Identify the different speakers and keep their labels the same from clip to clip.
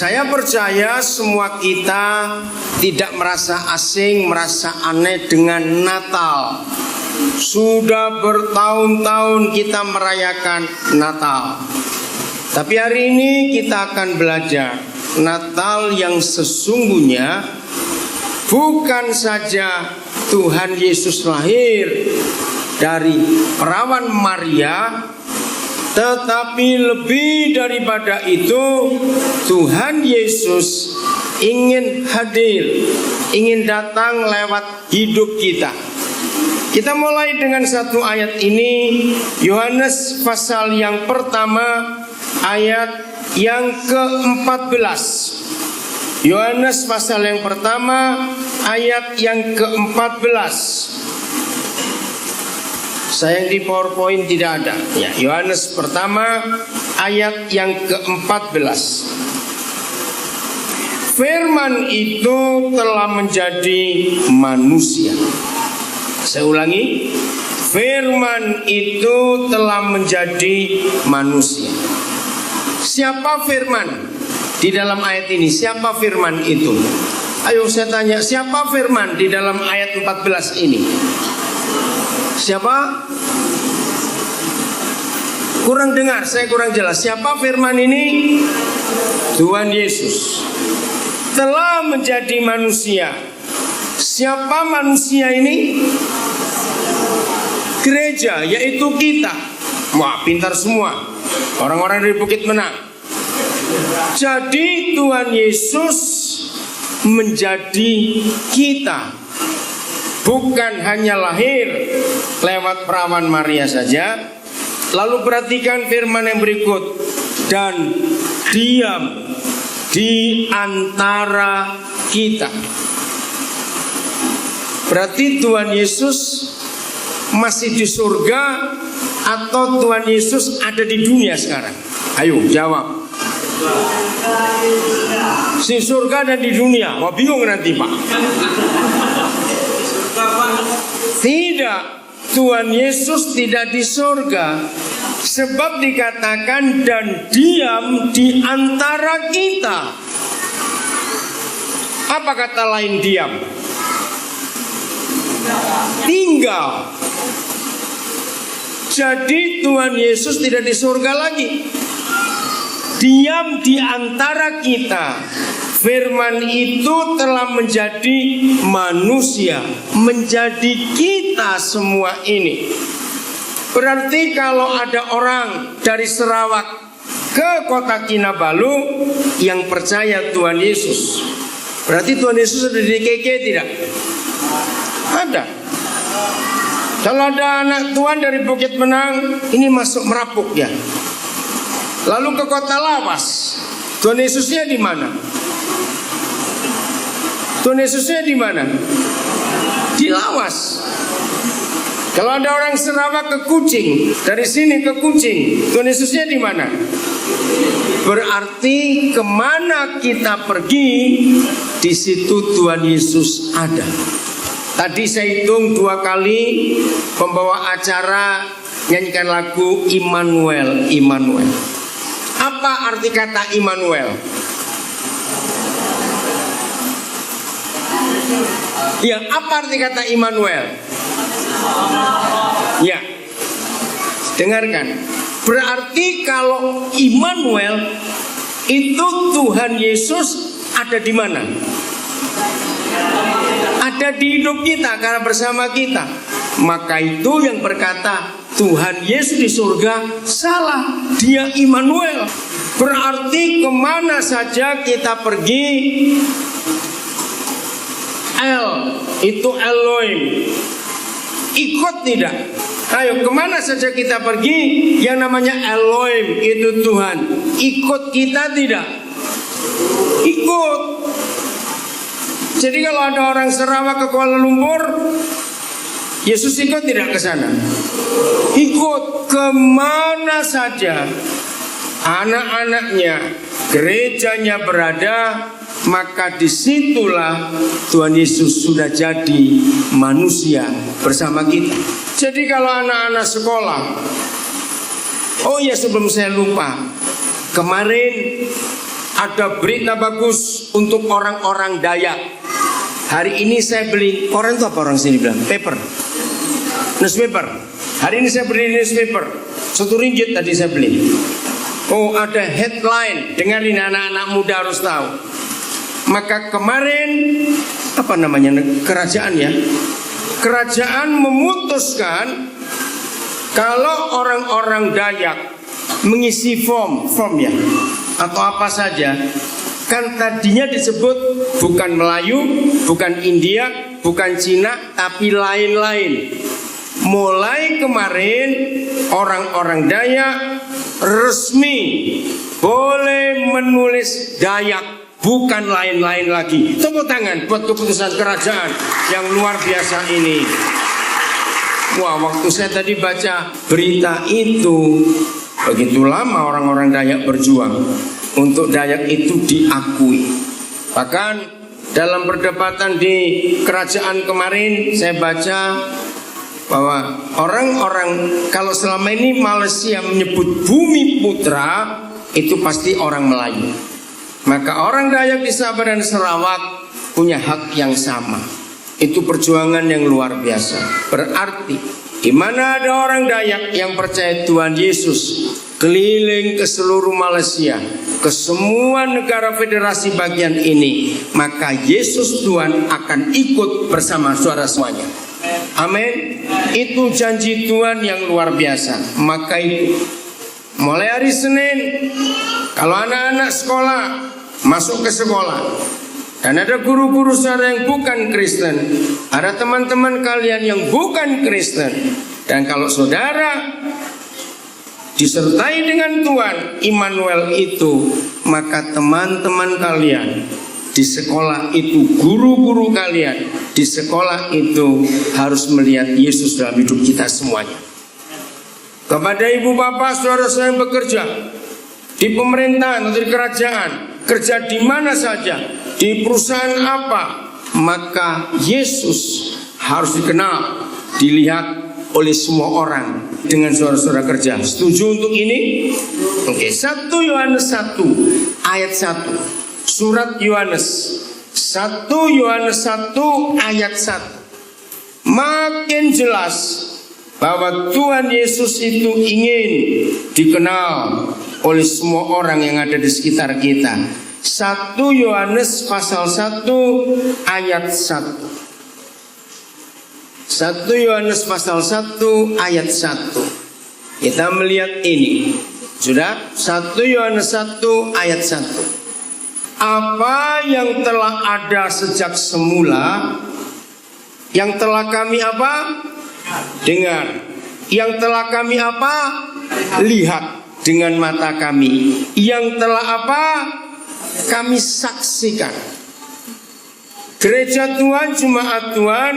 Speaker 1: Saya percaya semua kita tidak merasa asing, merasa aneh dengan Natal. Sudah bertahun-tahun kita merayakan Natal. Tapi hari ini kita akan belajar Natal yang sesungguhnya bukan saja Tuhan Yesus lahir dari perawan Maria, tetapi lebih daripada itu, Tuhan Yesus ingin hadir, ingin datang lewat hidup kita. Kita mulai dengan satu ayat ini, Yohanes pasal yang pertama, ayat yang ke-14. Yohanes pasal yang pertama, ayat yang ke-14. Sayang di PowerPoint tidak ada. Ya, Yohanes pertama ayat yang ke-14. Firman itu telah menjadi manusia. Saya ulangi. Firman itu telah menjadi manusia. Siapa firman? Di dalam ayat ini siapa firman itu? Ayo saya tanya, siapa firman di dalam ayat 14 ini? Siapa? Kurang dengar, saya kurang jelas. Siapa firman ini? Tuhan Yesus telah menjadi manusia. Siapa manusia ini? Gereja, yaitu kita. Wah, pintar semua orang-orang dari Bukit Menang. Jadi Tuhan Yesus menjadi kita. Bukan hanya lahir lewat perawan Maria saja. Lalu perhatikan firman yang berikut. Dan diam di antara kita. Berarti Tuhan Yesus masih di surga atau Tuhan Yesus ada di dunia sekarang? Ayo jawab. Di surga dan di dunia. Wah, bingung nanti Pak. Tidak, Tuhan Yesus tidak di surga. Sebab dikatakan dan diam di antara kita. Apa kata lain diam? Tinggal. Jadi Tuhan Yesus tidak di surga lagi. Diam di antara kita. Firman itu telah menjadi manusia, menjadi kita semua ini. Berarti kalau ada orang dari Sarawak ke kota Kinabalu yang percaya Tuhan Yesus, berarti Tuhan Yesus ada di KK tidak? Ada. Kalau ada anak Tuhan dari Bukit Menang, ini masuk Merapuk ya. Lalu ke kota Lawas, Tuhan Yesusnya di mana? Tuhan Yesusnya di mana? Di Lawas. Kalau ada orang Sarawak ke Kucing, dari sini ke Kucing, Tuhan Yesusnya di mana? Berarti kemana kita pergi, di situ Tuhan Yesus ada. Tadi saya hitung 2 kali pembawa acara nyanyikan lagu Immanuel, Immanuel. Apa arti kata Immanuel? Ya, apa arti kata Immanuel? Ya, dengarkan. Berarti kalau Immanuel itu Tuhan Yesus ada di mana? Ada di hidup kita karena bersama kita. Maka itu yang berkata Tuhan Yesus di surga salah, dia Immanuel. Berarti kemana saja kita pergi, El itu Elohim, ikut tidak? Ayo kemana saja kita pergi, yang namanya Elohim itu Tuhan, ikut kita tidak? Ikut. Jadi kalau ada orang Sarawak ke Kuala Lumpur, Yesus ikut tidak ke sana? Ikut kemana saja anak-anaknya, gerejanya berada, maka disitulah Tuhan Yesus sudah jadi manusia bersama kita. Jadi kalau anak-anak sekolah, oh ya sebelum saya lupa, kemarin ada berita bagus untuk orang-orang Dayak. Hari ini saya beli koran itu apa orang sini bilang? Paper, newspaper. Hari ini saya beli newspaper, Rp1 tadi saya beli. Oh, ada headline, dengarin anak-anak muda harus tahu. Maka kemarin apa namanya, kerajaan ya, kerajaan memutuskan kalau orang-orang Dayak mengisi form ya, atau apa saja, kan tadinya disebut bukan Melayu, bukan India, bukan Cina, tapi lain-lain. Mulai kemarin orang-orang Dayak resmi boleh menulis Dayak, bukan lain-lain lagi. Tepuk tangan buat keputusan kerajaan yang luar biasa ini. Wah, waktu saya tadi baca berita itu, begitu lama orang-orang Dayak berjuang untuk Dayak itu diakui. Bahkan dalam perdebatan di kerajaan kemarin saya baca bahwa orang-orang, kalau selama ini Malaysia menyebut Bumi Putra, itu pasti orang Melayu. Maka orang Dayak di Sabah dan Sarawak punya hak yang sama. Itu perjuangan yang luar biasa. Berarti di mana ada orang Dayak yang percaya Tuhan Yesus, keliling ke seluruh Malaysia, ke semua negara federasi bagian ini, maka Yesus Tuhan akan ikut bersama saudara semuanya. Amin. Itu janji Tuhan yang luar biasa. Maka itu mulai hari Senin, kalau anak-anak sekolah masuk ke sekolah, dan ada guru-guru saudara yang bukan Kristen, ada teman-teman kalian yang bukan Kristen, dan kalau saudara disertai dengan Tuhan Immanuel itu, maka teman-teman kalian di sekolah itu, guru-guru kalian di sekolah itu harus melihat Yesus dalam hidup kita semuanya. Kepada ibu bapak saudara saya yang bekerja di pemerintahan atau di kerajaan, kerja di mana saja, di perusahaan apa, maka Yesus harus dikenal, dilihat oleh semua orang dengan saudara-saudara kerja. Setuju untuk ini? Oke, 1 Yohanes 1 ayat 1. Surat Yohanes 1 Yohanes 1 ayat 1 makin jelas bahwa Tuhan Yesus itu ingin dikenal oleh semua orang yang ada di sekitar kita. 1 Yohanes pasal 1 ayat 1. 1 Yohanes pasal 1 ayat 1. Kita melihat ini. Sudah? 1 Yohanes 1 ayat 1. Apa yang telah ada sejak semula, yang telah kami apa? Dengar. Yang telah kami apa? Lihat dengan mata kami. Yang telah apa? Kami saksikan. Gereja Tuhan, jemaat Tuhan,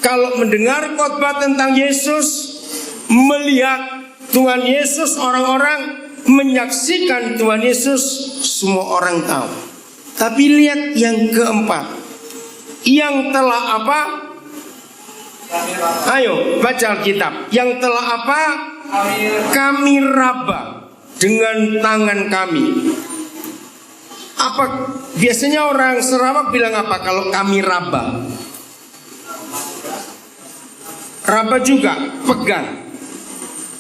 Speaker 1: kalau mendengar khotbah tentang Yesus, melihat Tuhan Yesus, orang-orang menyaksikan Tuhan Yesus, semua orang tahu. Tapi lihat yang keempat, yang telah apa? Ayo baca Alkitab. Yang telah apa? Kami raba dengan tangan kami. Apa biasanya orang Sarawak bilang apa kalau kami raba? Raba juga, pegang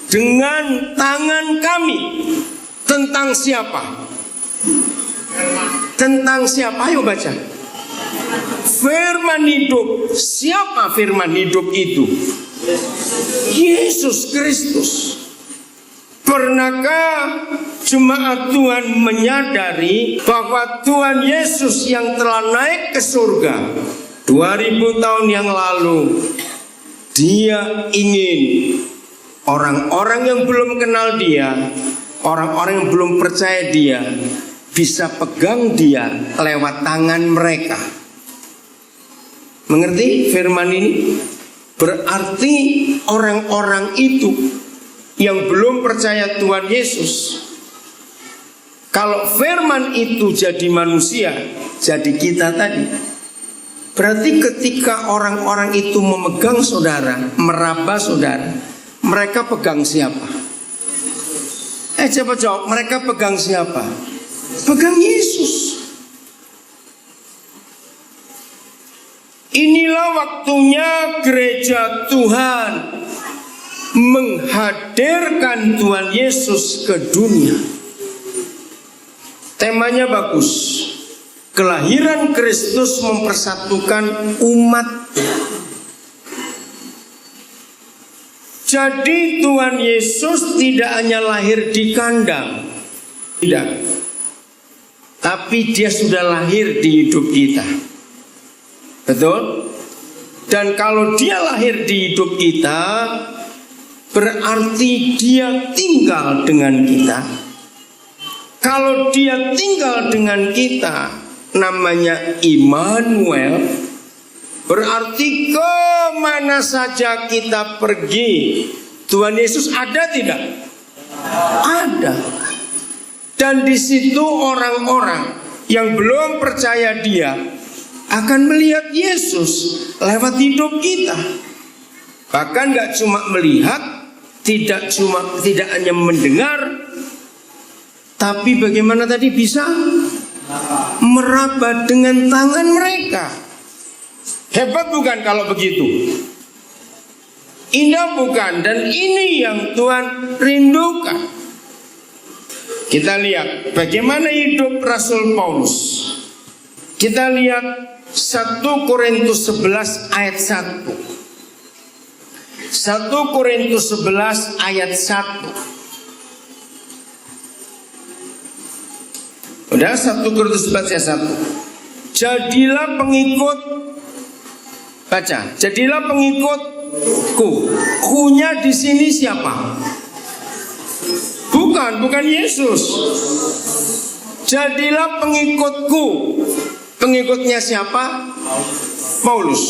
Speaker 1: dengan tangan kami. Tentang siapa? Tentang siapa? Ayo baca. Firman hidup. Siapa firman hidup itu? Yesus Kristus. Pernahkah jemaat Tuhan menyadari bahwa Tuhan Yesus yang telah naik ke surga 2000 tahun yang lalu, Dia ingin orang-orang yang belum kenal Dia, orang-orang yang belum percaya Dia, bisa pegang Dia lewat tangan mereka. Mengerti firman ini? Berarti orang-orang itu yang belum percaya Tuhan Yesus, kalau firman itu jadi manusia, jadi kita tadi, berarti ketika orang-orang itu memegang saudara, meraba saudara, mereka pegang siapa? Coba jawab, mereka pegang siapa? Pegang Yesus. Inilah waktunya gereja Tuhan menghadirkan Tuhan Yesus ke dunia. Temanya bagus. Kelahiran Kristus mempersatukan umat. Jadi Tuhan Yesus tidak hanya lahir di kandang, tidak, tapi dia sudah lahir di hidup kita. Betul? Dan kalau dia lahir di hidup kita, berarti dia tinggal dengan kita. Kalau dia tinggal dengan kita, namanya Immanuel. Berarti kemana saja kita pergi, Tuhan Yesus ada tidak? Ada. Dan di situ orang-orang yang belum percaya dia akan melihat Yesus lewat hidup kita. Bahkan gak cuma melihat, tidak hanya mendengar, tapi bagaimana tadi bisa meraba dengan tangan mereka. Hebat bukan kalau begitu? Indah bukan? Dan ini yang Tuhan rindukan. Kita lihat bagaimana hidup Rasul Paulus. Kita lihat 1 Korintus 11 ayat 1. 1 Korintus 11 ayat 1. Udah 1 Korintus 11 ayat 1. Jadilah pengikut. Baca, jadilah pengikutku. Ku-nya di sini siapa? Bukan Yesus. Jadilah pengikutku. Pengikutnya siapa? Paulus.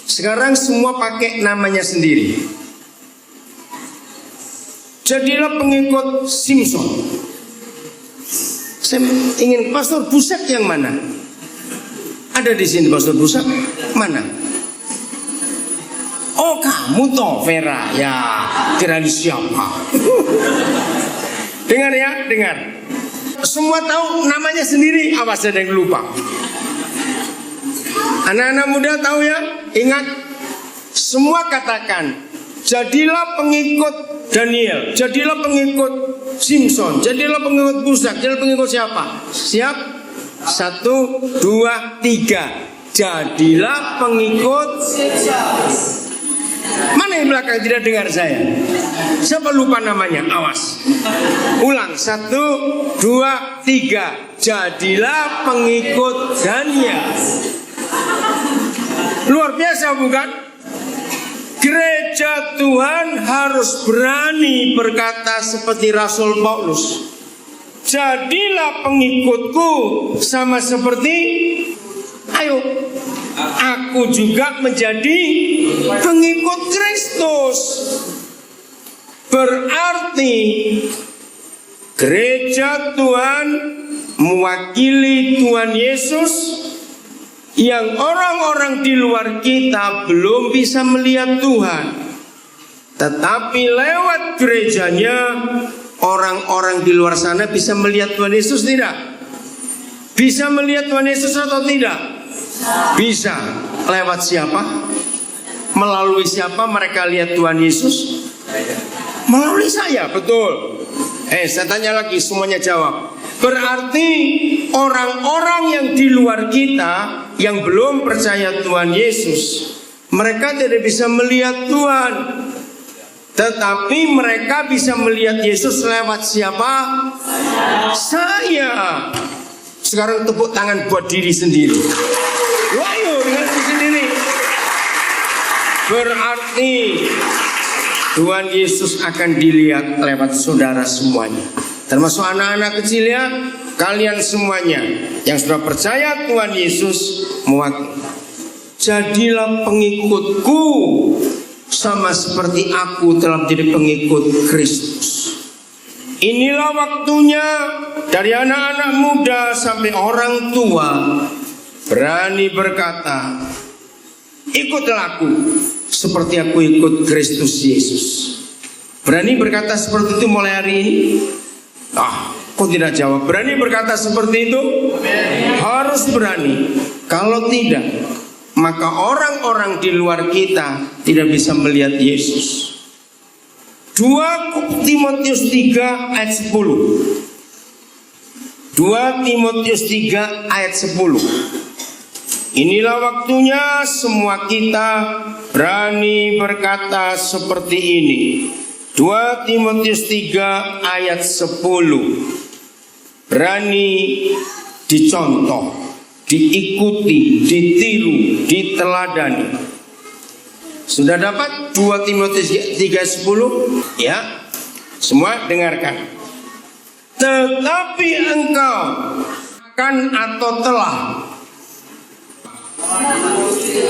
Speaker 1: Sekarang semua pakai namanya sendiri. Jadilah pengikut Simpson. Saya ingin Pastor Busak yang mana? Ada di sini Pastor Busak? Mana? Oh kamu toh Vera. Ya kira siapa? Dengar ya, dengar. Semua tahu namanya sendiri. Awas ada yang lupa. Anak-anak muda tahu ya? Ingat. Semua katakan, jadilah pengikut Daniel, jadilah pengikut Simpson, jadilah pengikut Busak, jadilah pengikut siapa? Siap? 1, 2, 3. Jadilah pengikut. Mana yang belakang tidak dengar saya? Siapa lupa namanya? Awas. Ulang 1, 2, 3. Jadilah pengikut Daniel. Luar biasa bukan? Gereja Tuhan harus berani berkata seperti Rasul Paulus. Jadilah pengikutku sama seperti, ayo, aku juga menjadi pengikut Kristus. Berarti gereja Tuhan mewakili Tuhan Yesus yang orang-orang di luar kita belum bisa melihat Tuhan. Tetapi lewat gerejanya orang-orang di luar sana bisa melihat Tuhan Yesus tidak? Bisa melihat Tuhan Yesus atau tidak? Bisa. Lewat siapa? Melalui siapa mereka lihat Tuhan Yesus? Melalui saya, betul. Saya tanya lagi, semuanya jawab. Berarti orang-orang yang di luar kita yang belum percaya Tuhan Yesus, mereka tidak bisa melihat Tuhan. Tetapi mereka bisa melihat Yesus lewat siapa? Saya. Sekarang tepuk tangan buat diri sendiri. Ayo dengan diri sendiri. Berarti Tuhan Yesus akan dilihat lewat saudara semuanya, termasuk anak-anak kecil ya. Kalian semuanya yang sudah percaya Tuhan Yesus mewakili. Jadilah pengikutku sama seperti aku telah menjadi pengikut Kristus. Inilah waktunya dari anak-anak muda sampai orang tua berani berkata, ikutlah aku seperti aku ikut Kristus Yesus. Berani berkata seperti itu mulai hari ini? Kok tidak jawab? Berani berkata seperti itu? Harus berani. Kalau tidak, maka orang-orang di luar kita tidak bisa melihat Yesus. 2 Timotius 3 ayat 10. 2 Timotius 3 ayat 10. Inilah waktunya semua kita berani berkata seperti ini. 2 Timotius 3 ayat 10. Berani dicontoh, diikuti, ditiru, diteladani. Sudah dapat 2 Timotius 3:10? Ya. Semua dengarkan. Tetapi engkau akan atau telah.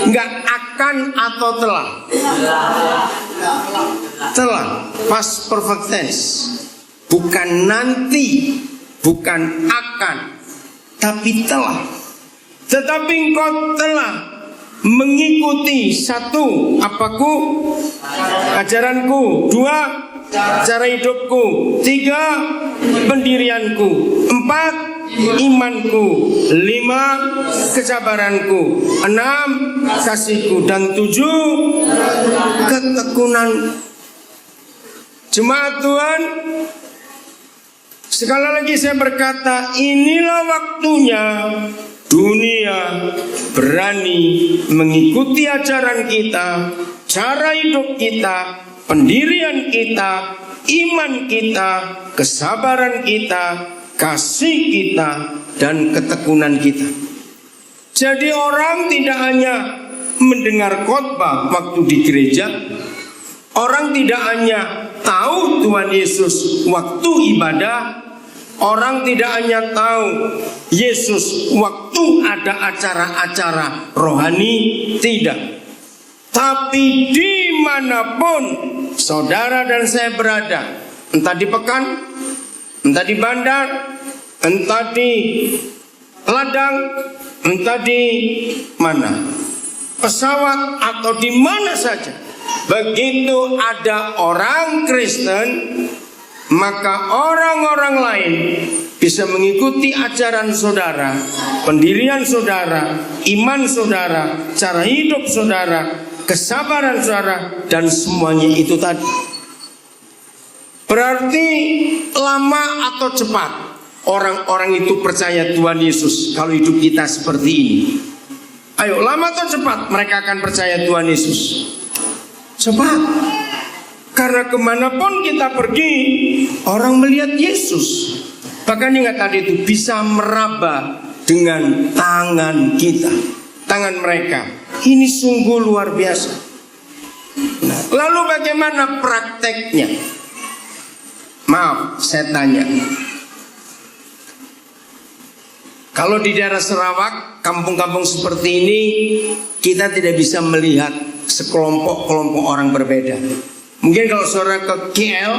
Speaker 1: Enggak akan atau telah. Telah, past perfect tense. Bukan nanti, bukan akan, tapi telah. Tetapi engkau telah mengikuti 1, apaku? Ajaranku. 2, cara hidupku. 3, pendirianku. 4, imanku. 5, kesabaranku. 6, kasihku. Dan 7, ketekunan. Jemaat Tuhan, sekali lagi saya berkata, inilah waktunya dunia berani mengikuti ajaran kita, cara hidup kita, pendirian kita, iman kita, kesabaran kita, kasih kita, dan ketekunan kita. Jadi orang tidak hanya mendengar khotbah waktu di gereja, orang tidak hanya tahu Tuhan Yesus waktu ibadah, orang tidak hanya tahu Yesus waktu ada acara-acara rohani, tidak. Tapi dimanapun saudara dan saya berada, entah di Pekan, entah di Bandar, entah di ladang, entah di mana, pesawat atau di mana saja, begitu ada orang Kristen, maka orang-orang lain bisa mengikuti ajaran saudara, pendirian saudara, iman saudara, cara hidup saudara, kesabaran saudara, dan semuanya itu tadi. Berarti lama atau cepat orang-orang itu percaya Tuhan Yesus kalau hidup kita seperti ini. Ayo, lama atau cepat mereka akan percaya Tuhan Yesus? Cepat. Karena kemanapun kita pergi, orang melihat Yesus. Bahkan ingat tadi itu, bisa meraba dengan tangan kita, tangan mereka. Ini sungguh luar biasa. Nah, lalu bagaimana prakteknya? Maaf, saya tanya. Kalau di daerah Sarawak, kampung-kampung seperti ini, kita tidak bisa melihat sekelompok-kelompok orang berbeda. Mungkin kalau saudara ke KL,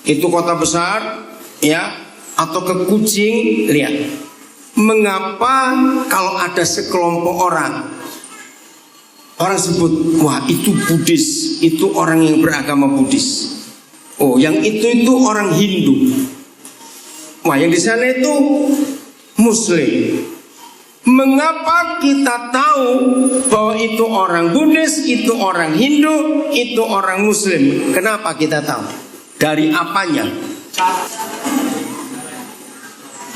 Speaker 1: itu kota besar, ya, atau ke Kuching, lihat. Mengapa kalau ada sekelompok orang sebut, wah itu Buddhis, itu orang yang beragama Buddhis. Oh, yang itu orang Hindu. Wah, yang di sana itu Muslim. Mengapa kita tahu bahwa itu orang Buddhis, itu orang Hindu, itu orang Muslim? Kenapa kita tahu? Dari apanya?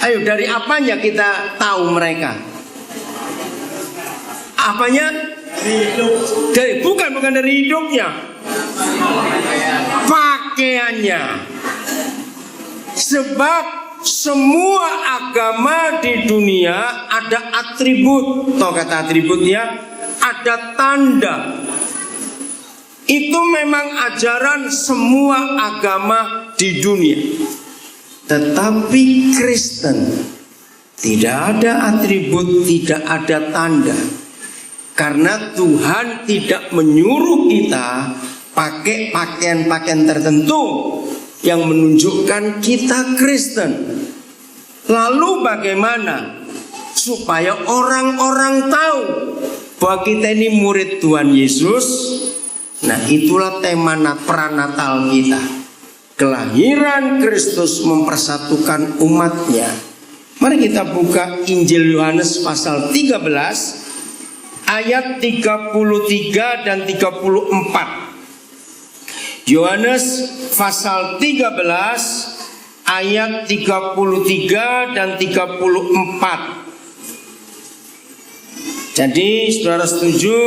Speaker 1: Ayo, dari apanya kita tahu mereka? Apanya? Bukan dari hidupnya, pakaiannya. Sebab semua agama di dunia ada atribut, atau kata atributnya, ada tanda. Itu memang ajaran semua agama di dunia. Tetapi Kristen tidak ada atribut, tidak ada tanda. Karena Tuhan tidak menyuruh kita pakai pakaian-pakaian tertentu yang menunjukkan kita Kristen. Lalu bagaimana supaya orang-orang tahu bahwa kita ini murid Tuhan Yesus? Nah, itulah tema pranatal kita. kelahiran Kristus mempersatukan umatnya. Mari kita buka Injil Yohanes pasal 13 ayat 33 dan 34. Yohanes pasal 13 ayat 33 dan 34. Jadi saudara setuju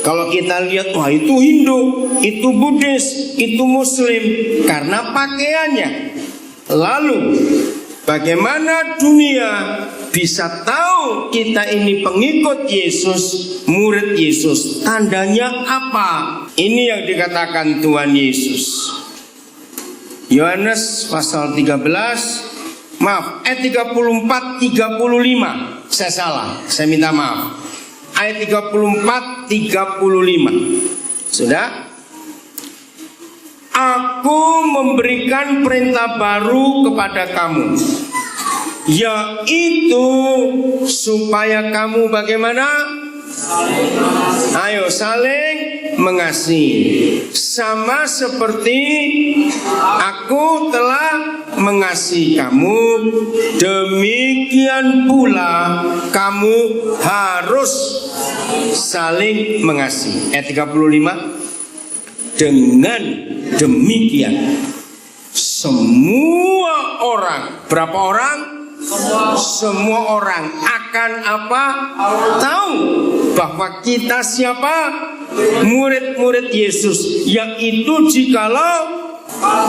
Speaker 1: kalau kita lihat, wah itu Hindu, itu Buddhis, itu Muslim karena pakaiannya. Lalu bagaimana dunia bisa tahu kita ini pengikut Yesus, murid Yesus? Tandanya apa? Ini yang dikatakan Tuhan Yesus. Yohanes pasal 13, maaf, ayat 34, 35. Saya salah, saya minta maaf. Ayat 34, 35. Sudah? Aku memberikan perintah baru kepada kamu, yaitu supaya kamu bagaimana? Ayo saling mengasihi, sama seperti aku telah mengasihi kamu, demikian pula kamu harus saling mengasihi. Ayat 35. Dengan demikian semua orang, berapa orang? Semua orang akan apa? Tahu bahwa kita siapa? Murid-murid Yesus. Yaitu jikalau,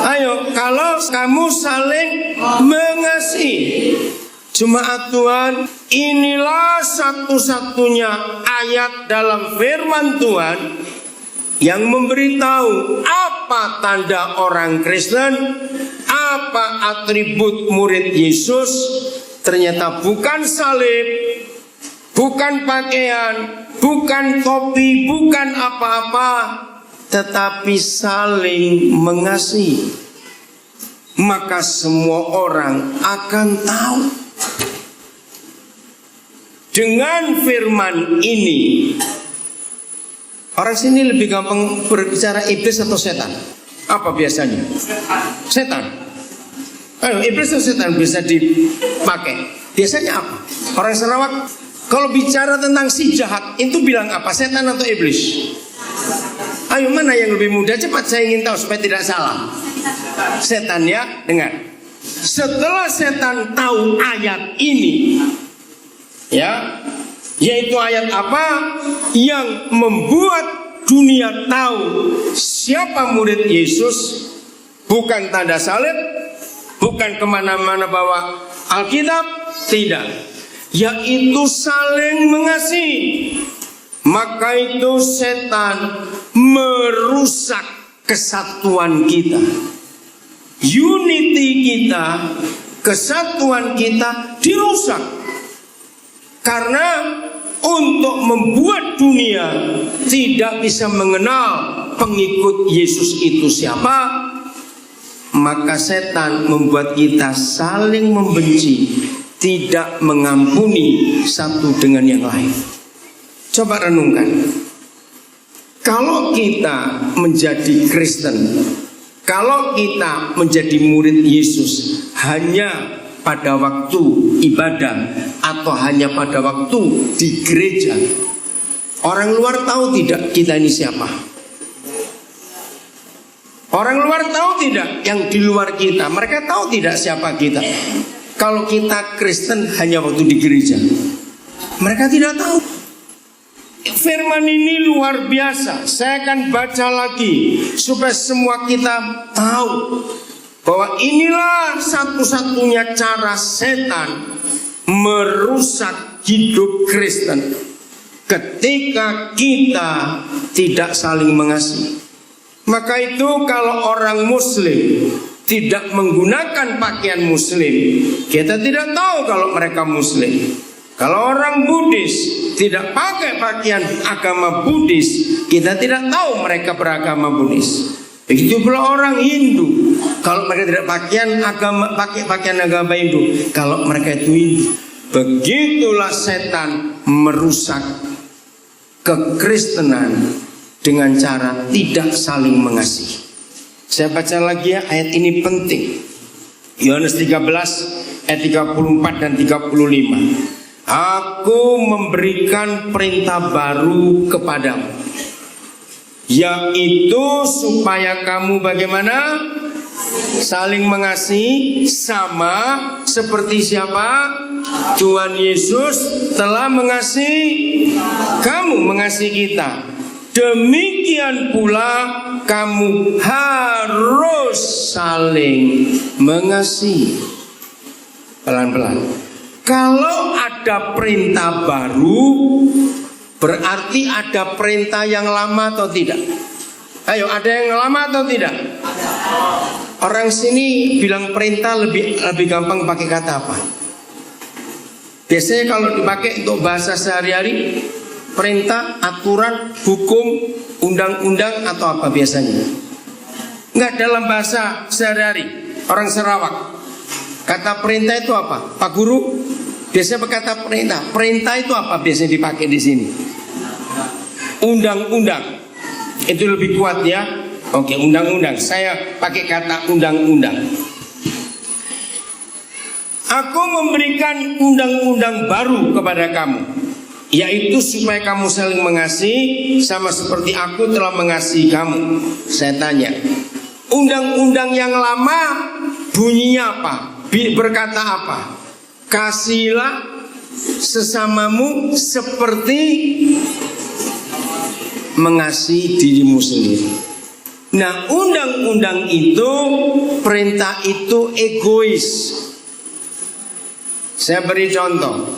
Speaker 1: ayo, kalau kamu saling mengasihi. Jemaat Tuhan, inilah satu-satunya ayat dalam firman Tuhan yang memberitahu apa tanda orang Kristen, apa atribut murid Yesus. Ternyata bukan salib, bukan pakaian, bukan topi, bukan apa-apa, tetapi saling mengasihi. Maka semua orang akan tahu. Dengan firman ini, orang sini lebih gampang berbicara iblis atau setan? Apa biasanya? Setan. Ayo, iblis atau setan bisa dipakai. Biasanya apa? Orang Sarawak kalau bicara tentang si jahat itu bilang apa? Setan atau iblis? Ayo, mana yang lebih mudah? Cepat, saya ingin tahu supaya tidak salah. Setan, ya, dengar. Setelah setan tahu ayat ini, ya, yaitu ayat apa? Yang membuat dunia tahu siapa murid Yesus. Bukan tanda salib, bukan kemana-mana bawa Alkitab, tidak, yaitu saling mengasihi. Maka itu setan merusak kesatuan kita, unity kita, kesatuan kita dirusak. Karena untuk membuat dunia tidak bisa mengenal pengikut Yesus itu siapa, maka setan membuat kita saling membenci, tidak mengampuni satu dengan yang lain. Coba renungkan, kalau kita menjadi Kristen, kalau kita menjadi murid Yesus hanya pada waktu ibadah atau hanya pada waktu di gereja, orang luar tahu tidak kita ini siapa? Orang luar tahu tidak yang di luar kita? Mereka tahu tidak siapa kita? Kalau kita Kristen hanya waktu di gereja, mereka tidak tahu. Firman ini luar biasa. Saya akan baca lagi supaya semua kita tahu bahwa inilah satu-satunya cara setan merusak hidup Kristen. Ketika kita tidak saling mengasihi, maka itu kalau orang Muslim tidak menggunakan pakaian Muslim, kita tidak tahu kalau mereka Muslim. Kalau orang Buddhis tidak pakai pakaian agama Buddhis, kita tidak tahu mereka beragama Buddhis. Begitu pula orang Hindu, kalau mereka tidak pakai pakaian agama Hindu, kalau mereka itu Hindu. Begitulah setan merusak kekristenan dengan cara tidak saling mengasihi. Saya baca lagi ya, ayat ini penting. Yohanes 13 ayat 34 dan 35. Aku memberikan perintah baru kepadamu, yaitu supaya kamu bagaimana? Saling mengasihi, sama seperti siapa? Tuhan Yesus telah mengasihi kamu, mengasihi kita. Demikian pula kamu harus saling mengasihi. Pelan-pelan. Kalau ada perintah baru, berarti ada perintah yang lama atau tidak? Ayo, ada yang lama atau tidak? Orang sini bilang perintah lebih gampang pakai kata apa? Biasanya kalau dipakai untuk bahasa sehari-hari, perintah, aturan, hukum, undang-undang atau apa biasanya? Enggak, dalam bahasa sehari-hari orang Sarawak, kata perintah itu apa? Pak Guru biasanya berkata perintah. Perintah itu apa biasanya dipakai di sini? Undang-undang. Itu lebih kuat ya. Oke, undang-undang. Saya pakai kata undang-undang. Aku memberikan undang-undang baru kepada kamu, yaitu supaya kamu saling mengasihi sama seperti aku telah mengasihi kamu. Saya tanya, undang-undang yang lama bunyinya apa? Berkata apa? Kasihilah sesamamu seperti mengasihi dirimu sendiri. Nah, undang-undang itu, perintah itu egois. Saya beri contoh.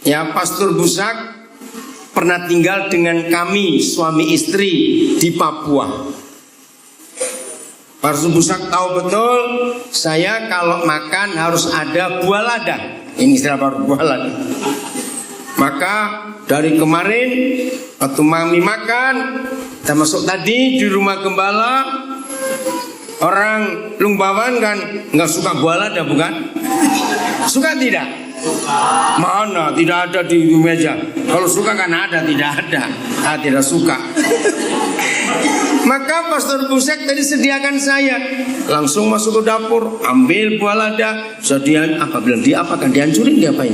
Speaker 1: Ya, Pastor Busak pernah tinggal dengan kami suami istri di Papua. Pastor Busak tahu betul, saya kalau makan harus ada buah lada. Ini istilah baru, buah lada. Maka dari kemarin waktu mami makan, termasuk tadi di rumah gembala, orang Lungbawan kan nggak suka buah lada, bukan? Suka tidak? Mana? Tidak ada di meja. Kalau suka kan ada, tidak ada. Tidak suka. Maka Pastor Busek tadi sediakan saya, langsung masuk ke dapur, ambil buah lada. Sedian apa? Bilang dia apa kan? Dihancurin, dia apain?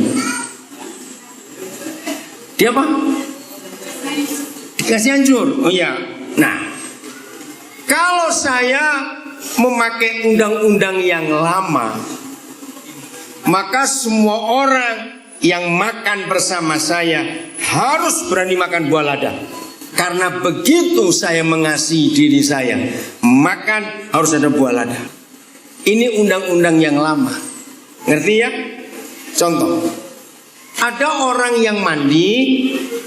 Speaker 1: Dia apa? Dikasih hancur. Oh iya. Nah, kalau saya memakai undang-undang yang lama, maka semua orang yang makan bersama saya harus berani makan buah lada. Karena begitu saya mengasihi diri saya, makan harus ada buah lada. Ini undang-undang yang lama. Ngerti ya? Contoh, ada orang yang mandi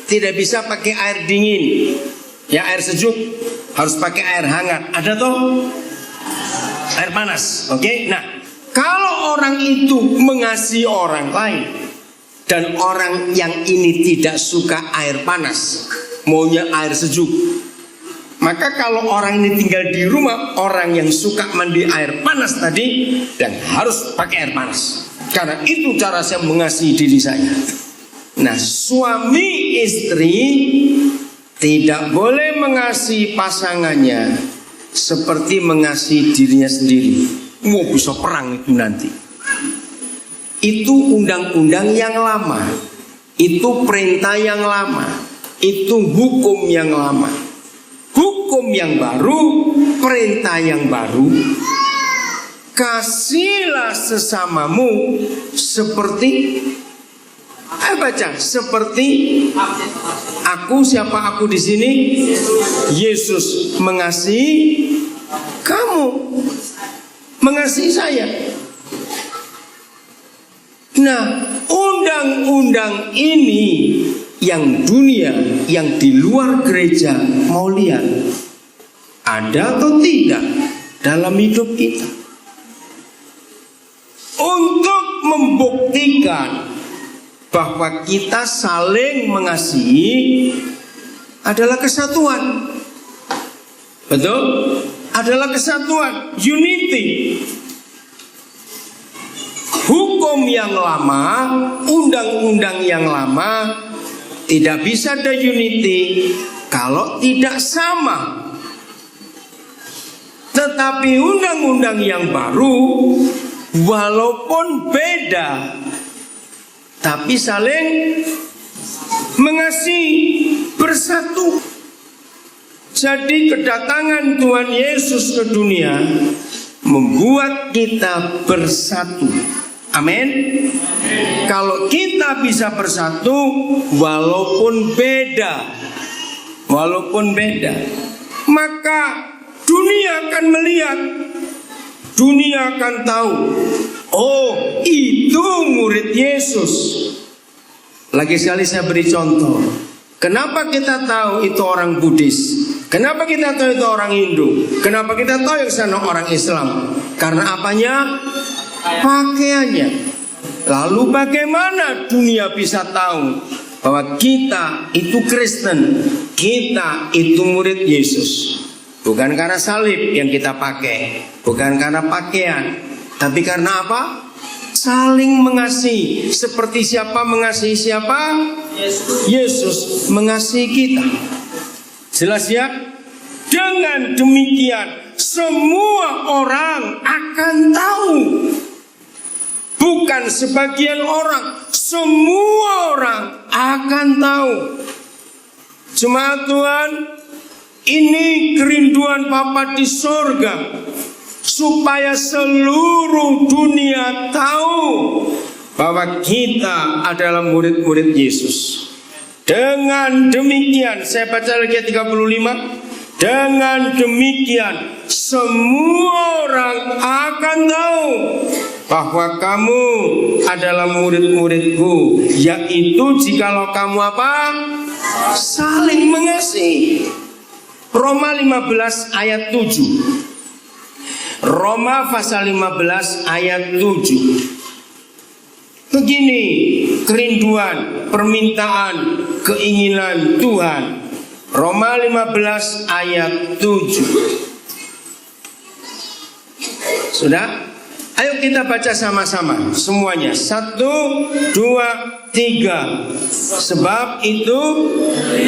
Speaker 1: tidak bisa pakai air dingin, ya air sejuk, harus pakai air hangat. Ada toh air panas, oke? Nah, kalau orang itu mengasihi orang lain dan orang yang ini tidak suka air panas, maunya air sejuk, maka kalau orang ini tinggal di rumah, orang yang suka mandi air panas tadi dan harus pakai air panas. Karena itu cara saya mengasihi diri saya. Nah, suami istri tidak boleh mengasihi pasangannya seperti mengasihi dirinya sendiri. Mau bisa perang itu nanti. Itu undang-undang yang lama. Itu perintah yang lama. Itu hukum yang lama. Hukum yang baru, perintah yang baru. Kasihlah sesamamu seperti, ayo baca, seperti aku. Siapa aku di sini? Yesus mengasihi kamu, mengasihi saya. Nah, undang-undang ini yang dunia, yang di luar gereja mau lihat ada atau tidak dalam hidup kita. Untuk membuktikan bahwa kita saling mengasihi adalah kesatuan. Betul? Adalah kesatuan, unity. Hukum yang lama, undang-undang yang lama tidak bisa ada unity kalau tidak sama. Tetapi undang-undang yang baru walaupun beda tapi saling mengasihi, bersatu. Jadi kedatangan Tuhan Yesus ke dunia membuat kita bersatu. Amin. Kalau kita bisa bersatu walaupun beda, maka dunia akan melihat, dunia akan tahu, oh itu murid Yesus. Lagi sekali saya beri contoh. Kenapa kita tahu itu orang Buddhis? Kenapa kita tahu itu orang Hindu? Kenapa kita tahu yang sana orang Islam? Karena apanya? Pakaiannya. Lalu bagaimana dunia bisa tahu bahwa kita itu Kristen, kita itu murid Yesus? Bukan karena salib yang kita pakai, bukan karena pakaian, tapi karena apa? Saling mengasihi. Seperti siapa mengasihi siapa? Yesus mengasihi kita. Jelas ya? Dengan demikian semua orang akan tahu. Bukan sebagian orang, semua orang akan tahu. Jemaat Tuhan, ini kerinduan Bapa di sorga, supaya seluruh dunia tahu bahwa kita adalah murid-murid Yesus. Dengan demikian, saya baca lagi ayat 35. Dengan demikian semua orang akan tahu bahwa kamu adalah murid-muridku, yaitu jikalau kamu apa? Saling mengasihi. Roma 15 ayat 7. Roma pasal 15 ayat 7. Begini kerinduan, permintaan, keinginan Tuhan. Roma 15 ayat 7. Sudah? Ayo kita baca sama-sama semuanya. 1, 2, 3. Sebab itu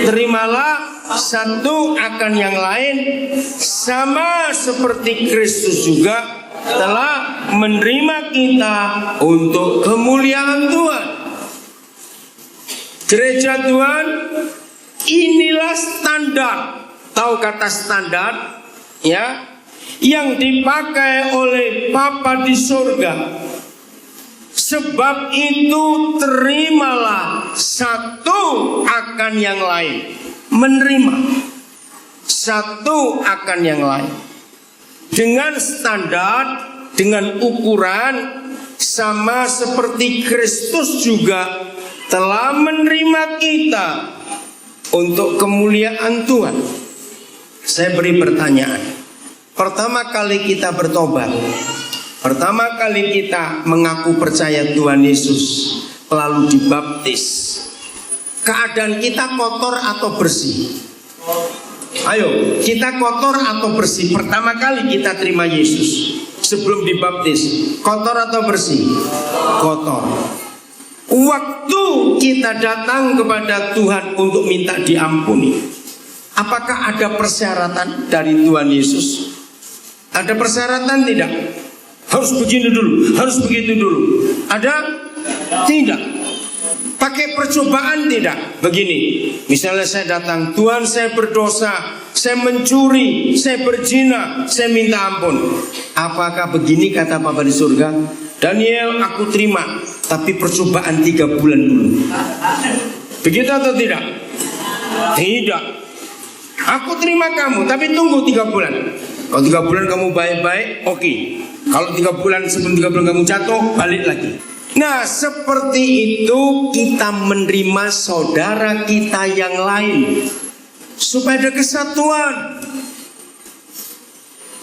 Speaker 1: terimalah satu akan yang lain, sama seperti Kristus juga telah menerima kita untuk kemuliaan Tuhan. Gereja Tuhan, inilah standar. Tahu kata standar? Ya, yang dipakai oleh Bapa di surga. Sebab itu terimalah satu akan yang lain. Menerima satu akan yang lain dengan standar, dengan ukuran sama seperti Kristus juga telah menerima kita untuk kemuliaan Tuhan. Saya beri pertanyaan. Pertama kali kita bertobat, pertama kali kita mengaku percaya Tuhan Yesus, lalu dibaptis, keadaan kita kotor atau bersih? Ayo, kita kotor atau bersih? Pertama kali kita terima Yesus sebelum dibaptis, kotor atau bersih? Kotor. Waktu kita datang kepada Tuhan untuk minta diampuni, apakah ada persyaratan dari Tuhan Yesus? Ada persyaratan tidak? Harus begini dulu, harus begitu dulu. Ada? Tidak. Pakai percobaan tidak? Begini, misalnya saya datang, Tuhan saya berdosa, saya mencuri, saya berzina, saya minta ampun. Apakah begini kata Bapa di surga? Daniel, aku terima, tapi percobaan 3 bulan dulu. Begitu atau tidak? Tidak. Aku terima kamu, tapi tunggu 3 bulan. Kalau 3 bulan kamu baik-baik, oke. Kalau 3 bulan, sebelum 3 bulan kamu jatuh, balik lagi. Nah, seperti itu kita menerima saudara kita yang lain supaya ada kesatuan.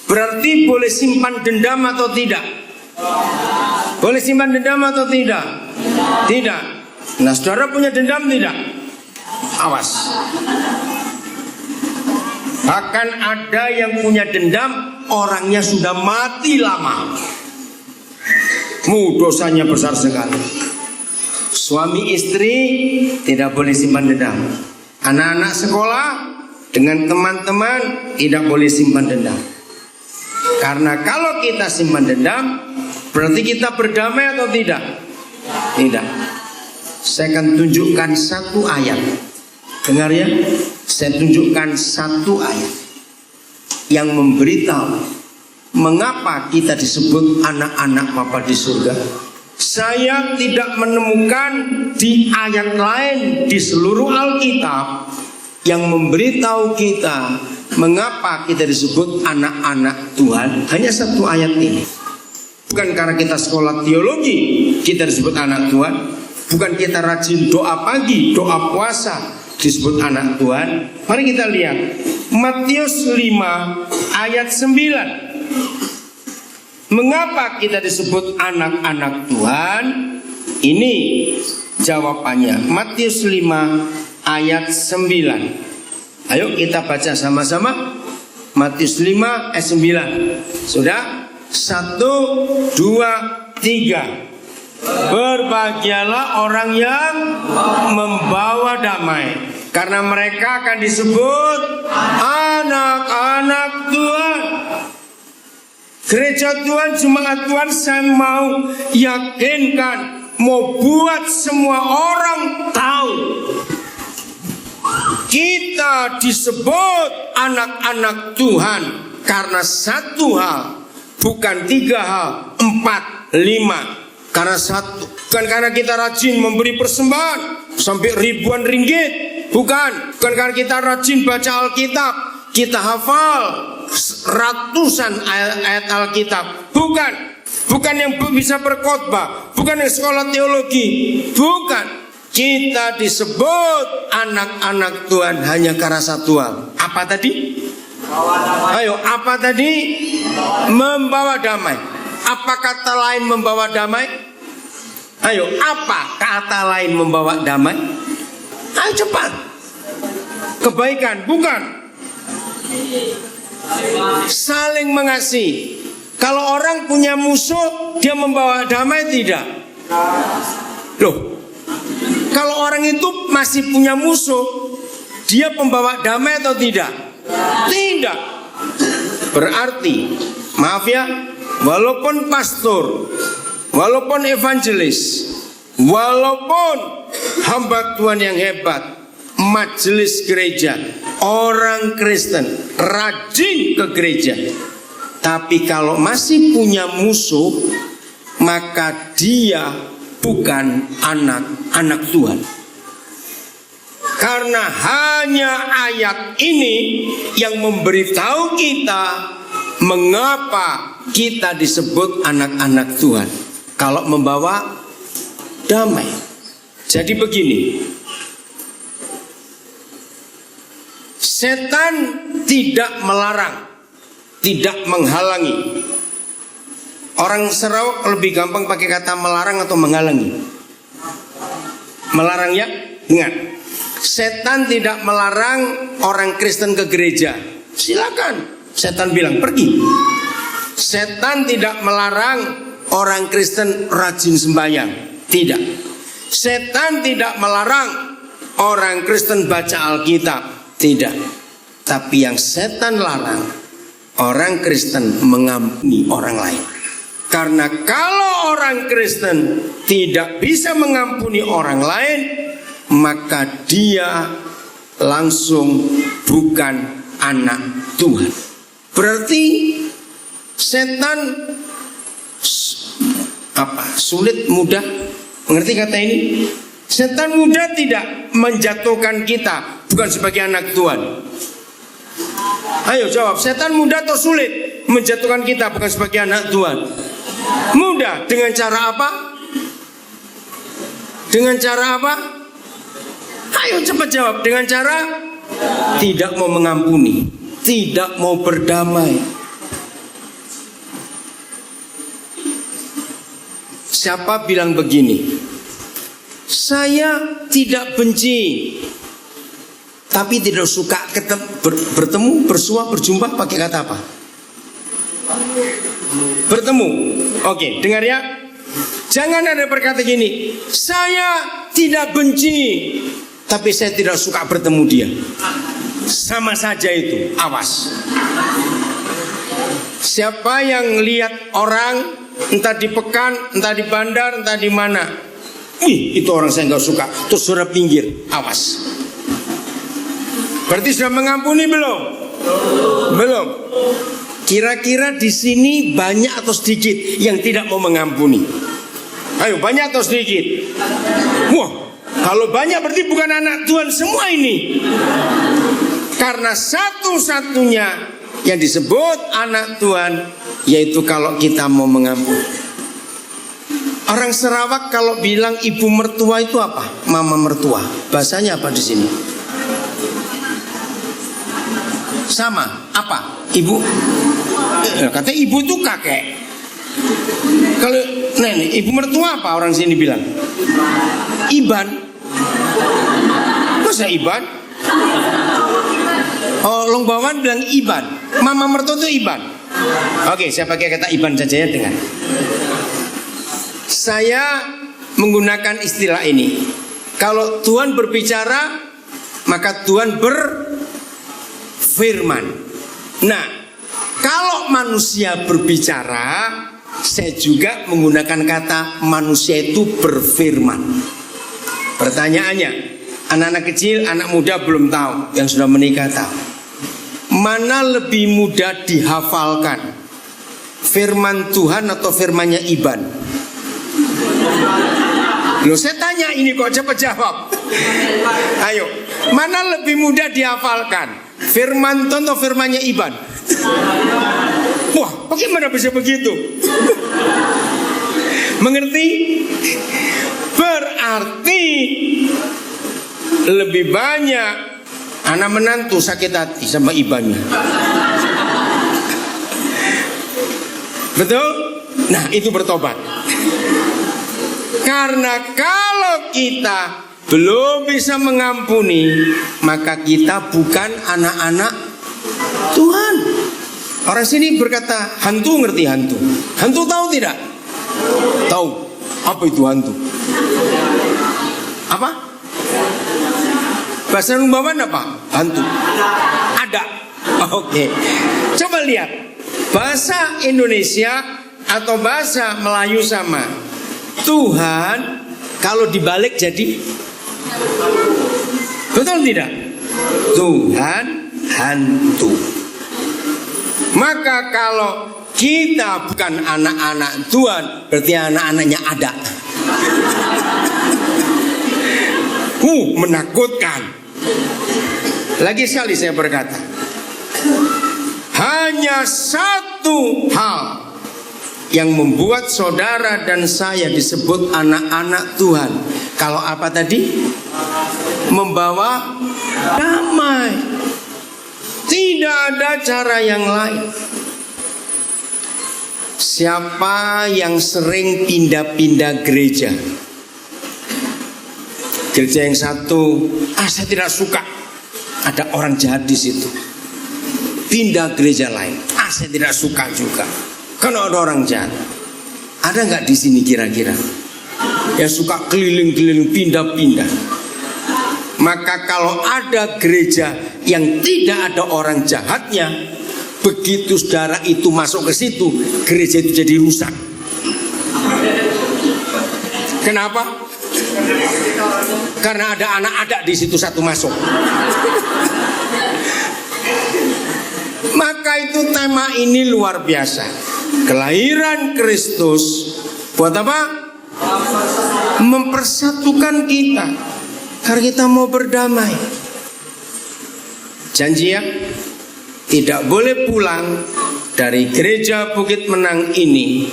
Speaker 1: Berarti boleh simpan dendam atau tidak? Boleh simpan dendam atau tidak? Tidak. Nah, saudara punya dendam tidak? Awas. Bahkan ada yang punya dendam, orangnya sudah mati lama. Dosanya besar sekali. Suami istri tidak boleh simpan dendam. Anak-anak sekolah dengan teman-teman tidak boleh simpan dendam. Karena kalau kita simpan dendam, berarti kita berdamai atau tidak? Tidak. Saya akan tunjukkan satu ayat. Dengar ya, saya tunjukkan satu ayat yang memberitahu mengapa kita disebut anak-anak Bapa di surga. Saya tidak menemukan di ayat lain di seluruh Alkitab yang memberitahu kita mengapa kita disebut anak-anak Tuhan. Hanya satu ayat ini. Bukan karena kita sekolah teologi kita disebut anak Tuhan. Bukan kita rajin doa pagi, doa puasa disebut anak Tuhan. Mari kita lihat Matius 5 ayat 9. Mengapa kita disebut anak-anak Tuhan? Ini jawabannya. Matius 5 ayat 9. Ayo kita baca sama-sama. Matius 5 ayat 9. Sudah? 1, 2, 3. Berbahagialah orang yang membawa damai, karena mereka akan disebut anak-anak Tuhan. Gereja Tuhan, jemaat Tuhan, saya mau yakinkan, mau buat semua orang tahu kita disebut anak-anak Tuhan karena satu hal, bukan 3 hal, 4, 5. Karena satu, bukan karena kita rajin memberi persembahan sampai ribuan ringgit, bukan karena kita rajin baca Alkitab, kita hafal ratusan ayat Alkitab, bukan yang bisa berkhotbah, bukan yang sekolah teologi, bukan. Kita disebut anak-anak Tuhan hanya karena satu hal. Apa tadi? Ayo, apa tadi? Membawa damai. Apa kata lain membawa damai? Ayo, apa kata lain membawa damai? Ayo cepat. Kebaikan, bukan. Saling mengasihi. Kalau orang punya musuh, dia membawa damai tidak? Loh, kalau orang itu masih punya musuh, dia pembawa damai atau tidak? Tidak. Berarti, maaf ya, walaupun pastor, walaupun evangelis, walaupun hamba Tuhan yang hebat, majelis gereja, orang Kristen, rajin ke gereja, tapi kalau masih punya musuh, maka dia bukan anak-anak Tuhan. Karena hanya ayat ini yang memberitahu kita mengapa kita disebut anak-anak Tuhan. Kalau membawa damai. Jadi begini, setan tidak melarang, tidak menghalangi. Orang Sarawak lebih gampang pakai kata melarang atau menghalangi. Melarang ya, ingat. Setan tidak melarang orang Kristen ke gereja. Silakan. Setan bilang pergi. Setan tidak melarang orang Kristen rajin sembahyang. Tidak. Setan tidak melarang orang Kristen baca Alkitab. Tidak. Tapi yang setan larang, orang Kristen mengampuni orang lain. Karena kalau orang Kristen tidak bisa mengampuni orang lain, maka dia langsung bukan anak Tuhan. Berarti setan sulit, mudah. Mengerti kata ini? Setan mudah tidak menjatuhkan kita bukan sebagai anak Tuhan. Ayo jawab, setan mudah atau sulit menjatuhkan kita bukan sebagai anak Tuhan? Mudah. Dengan cara apa? Dengan cara apa? Ayo cepat jawab. Dengan cara tidak mau mengampuni, tidak mau berdamai. Siapa bilang begini? Saya tidak benci, tapi tidak suka bertemu, bersua, berjumpa, pakai kata apa? Bertemu. Oke, dengar ya. Jangan ada berkata gini, saya tidak benci, tapi saya tidak suka bertemu dia. Sama saja itu, awas. Siapa yang lihat orang, entah di Pekan, entah di bandar, entah di mana, ih itu orang saya nggak suka, terus suruh pinggir, awas. Berarti sudah mengampuni belum? Belum. Kira-kira di sini banyak atau sedikit yang tidak mau mengampuni? Ayo, banyak atau sedikit? Wah, kalau banyak berarti bukan anak Tuhan semua ini. Karena satu-satunya yang disebut anak Tuhan yaitu kalau kita mau mengampuni. Orang Sarawak kalau bilang ibu mertua itu apa? Mama mertua. Bahasanya apa di sini? Sama, apa? Ibu. Kata ibu itu kakek. Kalau nenek, ibu mertua apa orang sini bilang? Iban. Masa Iban? Oh, Longbawan bilang Iban. Mama mertua itu Iban. Oke, saya pakai kata Iban saja ya, dengar. Saya menggunakan istilah ini. Kalau Tuhan berbicara, maka Tuhan berfirman. Nah, kalau manusia berbicara, saya juga menggunakan kata manusia itu berfirman. Pertanyaannya, anak-anak kecil, anak muda belum tahu, yang sudah menikah tahu. Mana lebih mudah dihafalkan? Firman Tuhan atau firmannya Iban? Loh, saya tanya ini kok cepat jawab. Ayo, mana lebih mudah dihafalkan? Firman Tuhan atau firmannya Iban? Wah, bagaimana bisa begitu? Mengerti? Berarti lebih banyak anak menantu sakit hati sama ibannya. Betul? Nah, itu bertobat. Karena kalau kita belum bisa mengampuni, maka kita bukan anak-anak Tuhan. Orang sini berkata hantu, ngerti hantu? Hantu tahu tidak? Tahu. Apa itu hantu? Apa? Bahasa Lumbawan apa? Hantu. Ada. Oke. Coba lihat. Bahasa Indonesia atau bahasa Melayu sama. Tuhan kalau dibalik jadi, betul tidak? Tuhan hantu. Maka kalau kita bukan anak-anak Tuhan, berarti anak-anaknya ada. Menakutkan. Lagi sekali saya berkata, hanya satu hal yang membuat saudara dan saya disebut anak-anak Tuhan. Kalau apa tadi? Membawa damai. Tidak ada cara yang lain. Siapa yang sering pindah-pindah gereja? Gereja yang satu, saya tidak suka. Ada orang jahat di situ. Pindah gereja lain, saya tidak suka juga. Karena ada orang jahat. Ada nggak di sini kira-kira yang suka keliling-keliling pindah-pindah? Maka kalau ada gereja yang tidak ada orang jahatnya, begitu saudara itu masuk ke situ, gereja itu jadi rusak. Kenapa? Karena ada anak adak di situ satu masuk. Maka itu tema ini luar biasa. Kelahiran Kristus buat apa? Mempersatukan kita. Karena kita mau berdamai. Janji ya, tidak boleh pulang dari gereja Bukit Menang ini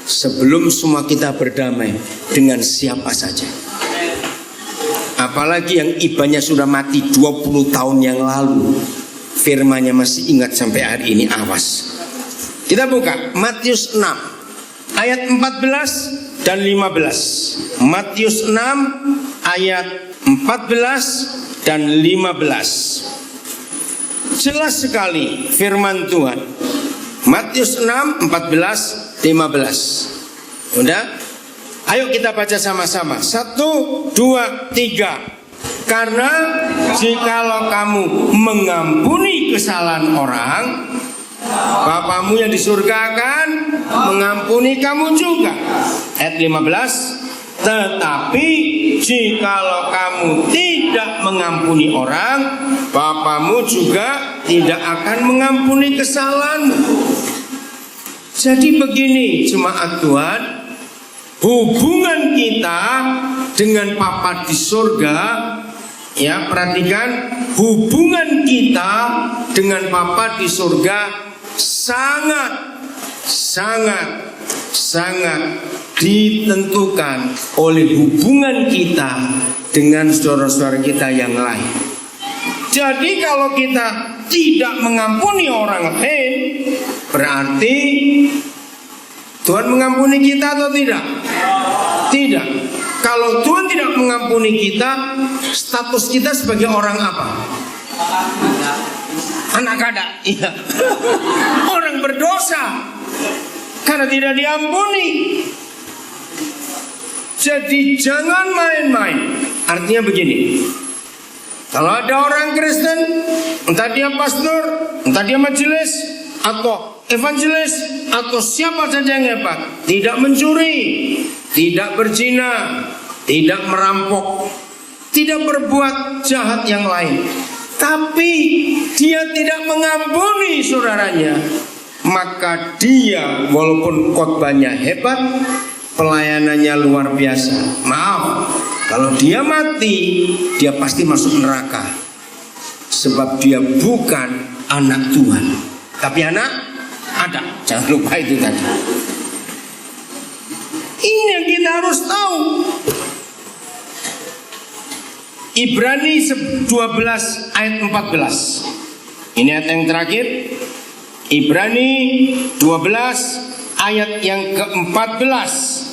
Speaker 1: sebelum semua kita berdamai dengan siapa saja. Apalagi yang ibannya sudah mati 20 tahun yang lalu, firmannya masih ingat sampai hari ini, awas. Kita buka Matius 6 ayat 14 dan 15. Matius 6 ayat 14 dan 15. Jelas sekali firman Tuhan. Matius 6 14 15. Udah? Ayo kita baca sama-sama. 1, 2, 3. Karena jikalau kamu mengampuni kesalahan orang, Bapamu yang di surga akan mengampuni kamu juga. Ayat 15. Tetapi jikalau kamu tidak mengampuni orang, Bapamu juga tidak akan mengampuni kesalahanmu. Jadi begini jemaat Tuhan, hubungan kita dengan Bapa di surga, ya perhatikan, hubungan kita dengan Bapa di surga sangat ditentukan oleh hubungan kita dengan saudara-saudara kita yang lain. Jadi kalau kita tidak mengampuni orang lain, berarti Tuhan mengampuni kita atau tidak? Tidak. Kalau Tuhan tidak mengampuni kita, status kita sebagai orang apa? Anak kada. Iya. Orang berdosa karena tidak diampuni. Jadi jangan main-main. Artinya begini, kalau ada orang Kristen, entah dia pastor, entah dia majelis, atau evangelis, atau siapa saja yang hebat, tidak mencuri, tidak berzina, tidak merampok, tidak berbuat jahat yang lain, tapi dia tidak mengampuni saudaranya, maka dia walaupun khotbahnya hebat, pelayanannya luar biasa, maaf, kalau dia mati, dia pasti masuk neraka. Sebab dia bukan anak Tuhan, tapi anak ada. Jangan lupa itu tadi. Ini yang kita harus tahu. Ibrani 12 ayat 14. Ini ayat yang terakhir. Ibrani 12 ayat yang ke-14.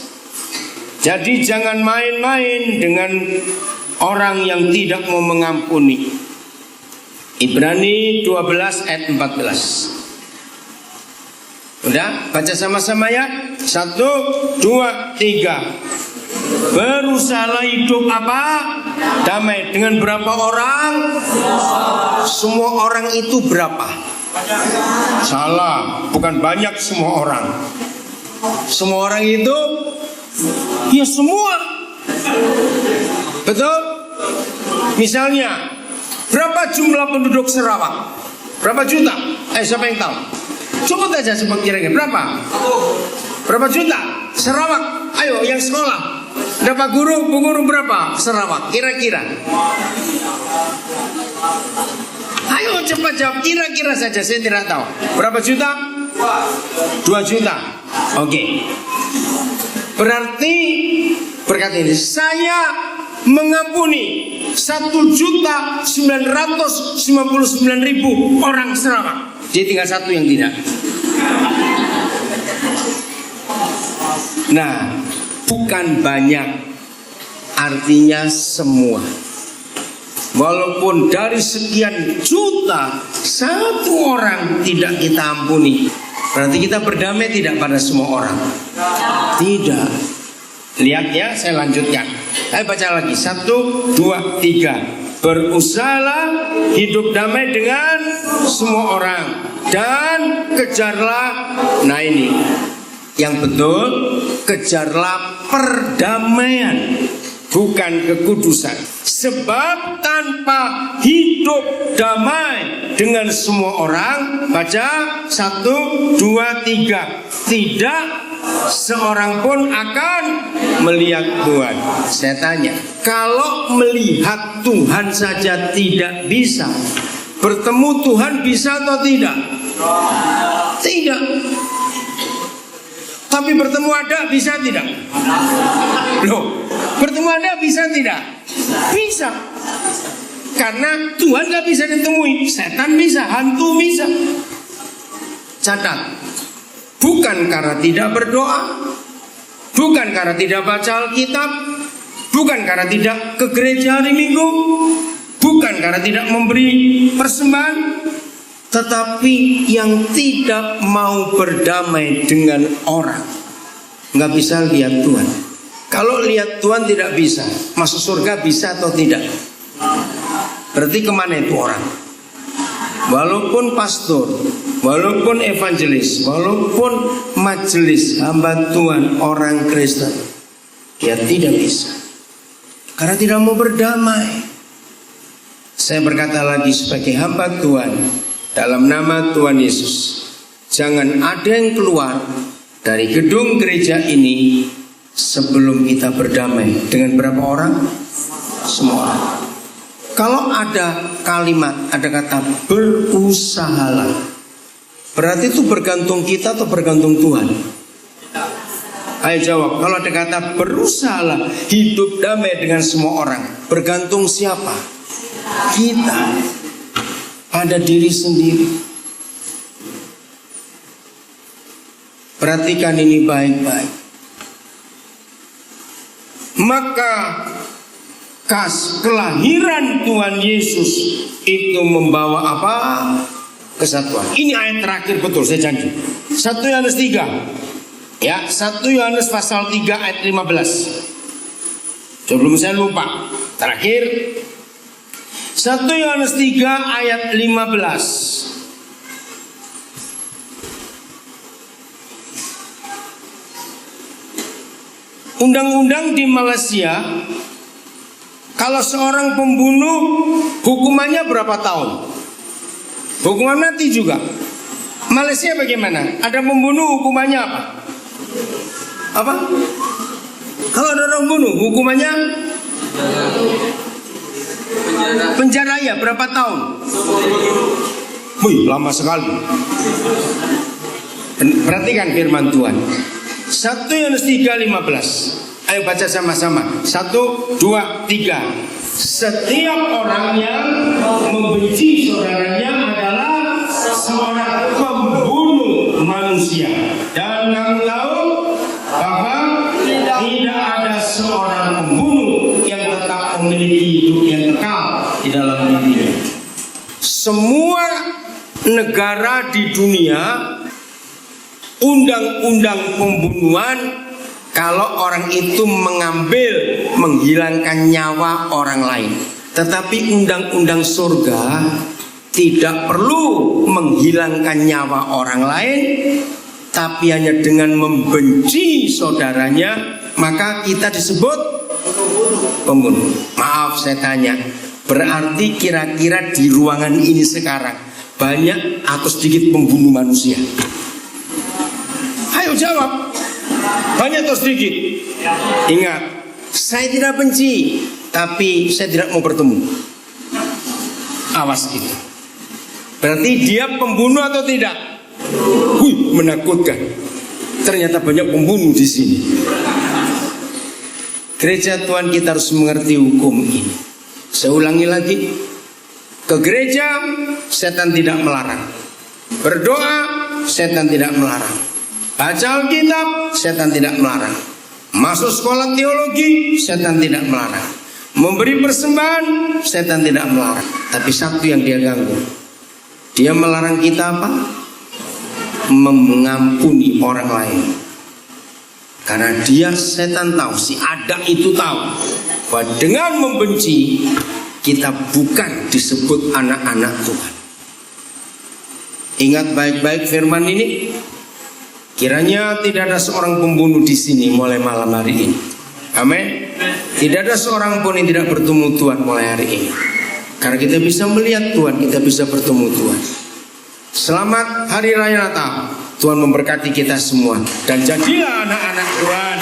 Speaker 1: Jadi jangan main-main dengan orang yang tidak mau mengampuni. Ibrani 12 ayat 14. Udah, baca sama-sama ya. 1, 2, 3. Berusahalah hidup apa? Damai. Dengan berapa orang? Semua orang itu berapa? Salah, bukan banyak semua orang. Semua orang itu ya semua. Betul? Misalnya, berapa jumlah penduduk Sarawak? Berapa juta? Siapa yang tahu? Coba aja sebut kira-kira berapa? Berapa juta? Sarawak. Ayo yang sekolah. Berapa guru? Bu guru berapa? Sarawak. Kira-kira. Ayo cepat jawab. Kira-kira saja, saya tidak tahu. Berapa juta? 2 juta. Oke. Berarti berkata ini, saya mengampuni 1.999.000 orang Sarawak. Dia tinggal satu yang tidak. Nah, bukan banyak, artinya semua. Walaupun dari sekian juta satu orang tidak kita ampuni, berarti kita berdamai tidak pada semua orang? Tidak. Lihat ya, saya lanjutkan. Saya baca lagi. 1, 2, 3. Berusahalah hidup damai dengan semua orang dan kejarlah. Nah ini yang betul, kejarlah perdamaian, bukan kekudusan. Sebab tanpa hidup damai dengan semua orang, baca 1, 2, 3, tidak seorang pun akan melihat Tuhan. Saya tanya, kalau melihat Tuhan saja tidak bisa, bertemu Tuhan bisa atau tidak? Tidak. Tapi bertemu ada bisa tidak? Loh, bertemu ada bisa tidak? Bisa. Karena Tuhan gak bisa ditemui, setan bisa, hantu bisa. Catat, bukan karena tidak berdoa, bukan karena tidak baca Alkitab, bukan karena tidak ke gereja hari Minggu, bukan karena tidak memberi persembahan, tetapi yang tidak mau berdamai dengan orang, nggak bisa lihat Tuhan. Kalau lihat Tuhan tidak bisa, masuk surga bisa atau tidak? Berarti kemana itu orang? Walaupun pastor, walaupun evangelis, walaupun majelis hamba Tuhan orang Kristen, dia tidak bisa karena tidak mau berdamai. Saya berkata lagi sebagai hamba Tuhan dalam nama Tuhan Yesus, jangan ada yang keluar dari gedung gereja ini sebelum kita berdamai dengan berapa orang? Semua orang. Kalau ada kalimat, ada kata berusahalah, berarti itu bergantung kita atau bergantung Tuhan? Ayo jawab. Kalau ada kata berusahalah hidup damai dengan semua orang, bergantung siapa? Kita pada diri sendiri. Perhatikan ini baik-baik. Maka kelahiran Tuhan Yesus itu membawa apa? Kesatuan. Ini ayat terakhir betul, saya janji. 1 Yohanes 3. Ya, 1 Yohanes pasal 3 ayat 15. Sebelum saya lupa, terakhir 1 Yohanes 3 ayat 15. Undang-undang di Malaysia, kalau seorang pembunuh hukumannya berapa tahun? Hukuman mati juga. Malaysia bagaimana? Ada pembunuh hukumannya apa? Apa? Kalau ada orang bunuh hukumannya penjara ya, berapa tahun? Wih, lama sekali. Perhatikan firman Tuhan. 1 Yohanes 3:15. Ayo baca sama-sama. 1, 2, 3. Setiap orang yang membenci saudaranya adalah seorang pembunuh manusia. Dan kamu tahu bahwa tidak ada seorang pembunuh yang tetap memiliki hidup yang kekal di dalam dirinya. Semua negara di dunia, undang-undang pembunuhan, kalau orang itu menghilangkan nyawa orang lain. Tetapi undang-undang surga tidak perlu menghilangkan nyawa orang lain, tapi hanya dengan membenci saudaranya, maka kita disebut pembunuh. Maaf saya tanya, berarti kira-kira di ruangan ini sekarang banyak atau sedikit pembunuh manusia? Ayo jawab. Banyak atau sedikit? Ingat, saya tidak benci, tapi saya tidak mau bertemu. Awas itu. Berarti dia pembunuh atau tidak? Wih, menakutkan. Ternyata banyak pembunuh di sini. Gereja Tuhan, kita harus mengerti hukum ini. Saya ulangi lagi. Ke gereja, setan tidak melarang. Berdoa, setan tidak melarang. Baca Alkitab, setan tidak melarang. Masuk sekolah teologi, setan tidak melarang. Memberi persembahan, setan tidak melarang. Tapi satu yang dia ganggu, dia melarang kita apa? Mengampuni orang lain. Karena dia, setan tahu, si Adam itu tahu bahwa dengan membenci kita bukan disebut anak-anak Tuhan. Ingat baik-baik firman ini. Kiranya tidak ada seorang pembunuh di sini mulai malam hari ini. Amin. Tidak ada seorang pun yang tidak bertemu Tuhan mulai hari ini. Karena kita bisa melihat Tuhan, kita bisa bertemu Tuhan. Selamat Hari Raya Natal. Tuhan memberkati kita semua. Dan jadilah anak-anak Tuhan.